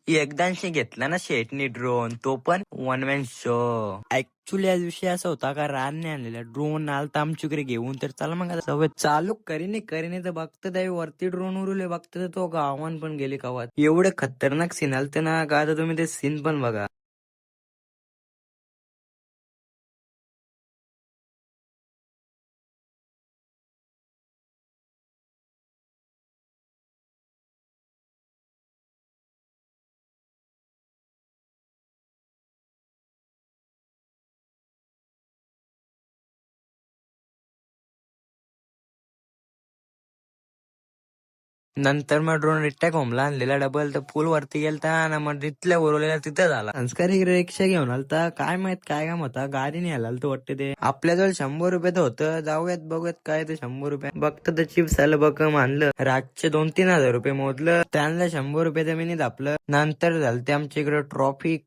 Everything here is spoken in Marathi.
एकदाशी घेतला ना शेटनी ड्रोन, तो पण वन मॅन शो. ऍक्च्युली आज विषय असा होता का रानने आणलेला ड्रोन आलता आमच्याकडे घेऊन, तर चला मग आता सवय चालू करीने तर बघतं त्यावेळी वरती ड्रोन उरले बघतं तर तो गावान पण गेले गावात. एवढे खतरनाक सीन आलते ना का, आता तुम्ही ते सीन पण बघा. नंतर मग ड्रोन रिट्या घोमला आणलेला डबल तर पूल वरती गेलता ना, मग तिथल्या उरवलेला तिथं झाला. संस्कारी रिक्षा घेऊन आलता, काय माहित काय काम होता, गाडी नाही आला तो वाटतं ते. आपल्याजवळ 100 रुपये तर होतं, जाऊयात बघूयात काय ते 100 रुपये. बघतं तर चिप्स आलं बघ मानलं, रातचे 2-3 हजार रुपये मोजलं, त्यांना 100 रुपये तर मी नाही दापलं. नंतर झालं ते आमच्या इकडे ट्रॉफिक